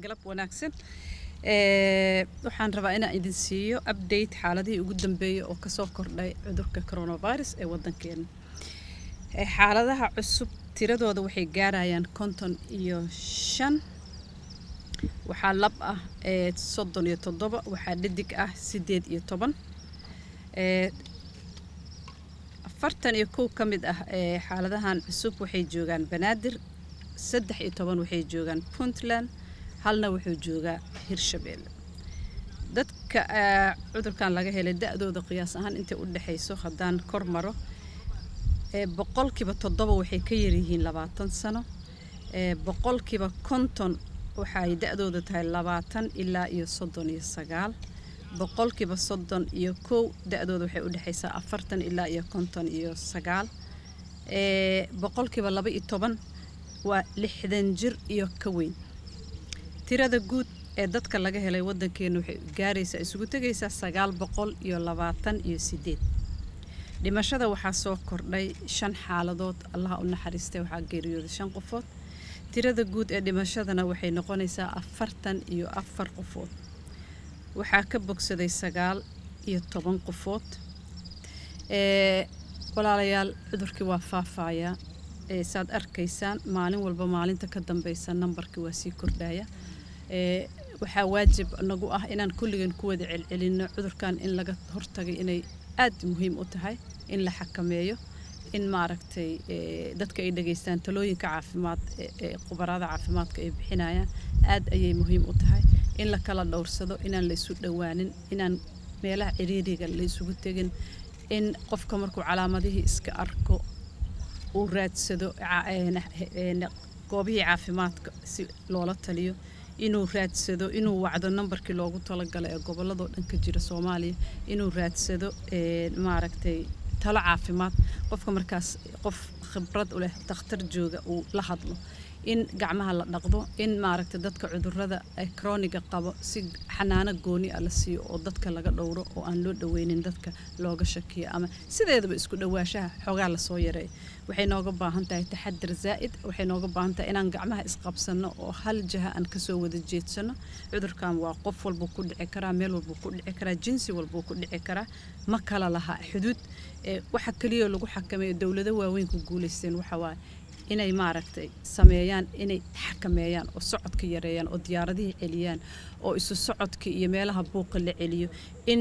galab wanaagsan waxaan rabaa inaan idin siiyo update xaaladihii ugu dambeeyay oo ka soo kordhay cudurka coronavirus ee wadankeena. Xaaladaha cusub tiradooda waxay gaarayaan 55 waxaa lab ah 37 waxaa dhidig ah 18 41 ka mid ah xaaladahan cusub waxay joogaan Banaadir 13 waxay joogaan Puntland halna wuxuu joogaa Hirshabelle. dadka cudurkan laga helay da'dooda qiyaas ahaan inta u dhaxayso haddaan kor maro boqolkiiba 7 waxay ka yar yihiin 20 sano boqolkiiba 50 waxay da'dooda tahay 20 ilaa iyo 39 boqolkiiba 31 da'dooda waxay u dhaxaysaa 40 ilaa iyo 59 boqolkiiba 12 waa 60 jir iyo ka weyn. tirada guud ee dadka laga helay wadankeena waxay gaaraysaa isugu tagaysaa 928. dhimashada waxaa soo kordhay 5 xaaladood Allah u naxariistay waxaa geeriyooday 5 qofood. tirada guud ee dhimashadana waxay noqonaysaa 44 qofood. waxaa ka bogsaday 19 qofood. walaalayaal cudurkii waa faafaya saad arkaysaan maalin walba maalinta ka dambaysa nambarkii waa sii kordhaya. waxaa waajib nagu ah inaan kulligan ku wada celcelino cudurkan in laga hortagay inay aad muhiim u tahay in la xakameeyo in maaragtay dadka ay dhageystaan talooyinka caafimaad ee khubarada caafimaadka ay bixinayaan aad ayay muhiim u tahay in la kala dhowrsado inaan la isu dhawaanin inaan meelaha ciriiriga la isugu tagin in qofka markuu calaamadihii iska arko uu raadsado goobihii caafimaadka si loola taliyo inuu raadsado inuu wacdo nambarkii loogu talagalay ee gobolladoo dhan ka jira Soomaaliya inuu raadsado maaragtay talo caafimaad qofka markaas qof khibrad u leh dhakhtar jooga uu la hadlo in gacmaha la dhaqdo in maaragtay dadka cudurrada chronic qabo si xanaano gooni ah la siiyo oo dadka laga dhowro oo aan loo dhaweynin dadka looga shakiyo ama sideedaba isku dhawaashaha xogaa la soo yareey. waxay nooga baahan tahay taxaddar zaa'id waxay nooga baahan tahay inaan gacmaha isqabsano oo hal jaha aan ka soo wada jeedsano. cudurkan waa qof walba ku dhici karaa meel walba ku dhici karaa jinsi walba ku dhici karaa ma kala laha xuduud. waxa kaliya lagu xakameeyo dawlado waaweyn ku guuleysteen waxa waaye inay maaragtay sameeyaan inay xakameeyaan oo socodka yareeyaan oo diyaaradihii celiyaan oo isu socodka iyo meelaha buuqa la celiyo in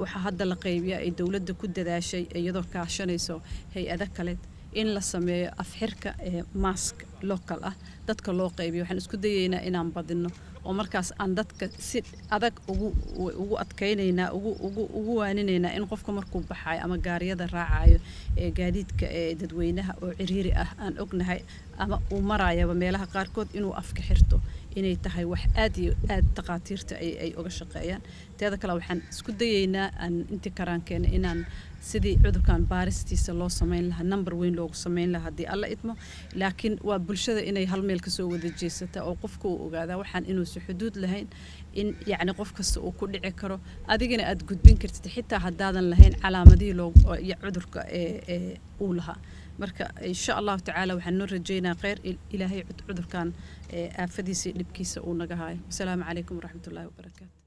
waxa hadda la qaybiyaa ay dawladda ku dadaashay iyadoo kaashanayso hay'ado kale in la sameeyo afxirka mask local ah dadka loo qaybiyo. waxaan isku dayeynaa inaan badino oo markaas aan dadka si adag ugu adkaynaynaa ugu waaninaynaa in qofka markuu baxayo ama gaariyada raacayo gaadiidka dadweynaha oo ciriiri ah aan ognahay ama uu marayaba meelaha qaarkood inuu afka xirto inay tahay wax aad iyo aad dhaqaatiirta ay uga shaqeeyaan. teeda kale waxaan isku dayeynaa aan intii karaankeena inaan sidii cudurkan baaristiisa loo sameyn lahaa number weyn loogu sameyn lahaa haddii alla idmo laakiin waa bulshada inay hal meel ka soo wada jeesata oo qofka uu ogaada waxaan inuusan xuduud lahayn in yacni qof kasta uu ku dhici karo adigana aad gudbin kartid xitaa haddaadan lahayn calaamadihii cudurka uu lahaa. marka insha Allah tacaala waxaan noo rajeynaa khayr ilaahay cudurkan aafadiisa dhibkiisa uu naga haayo. Assalaamu calaykum waraxmatullaahi wabarakaatuh.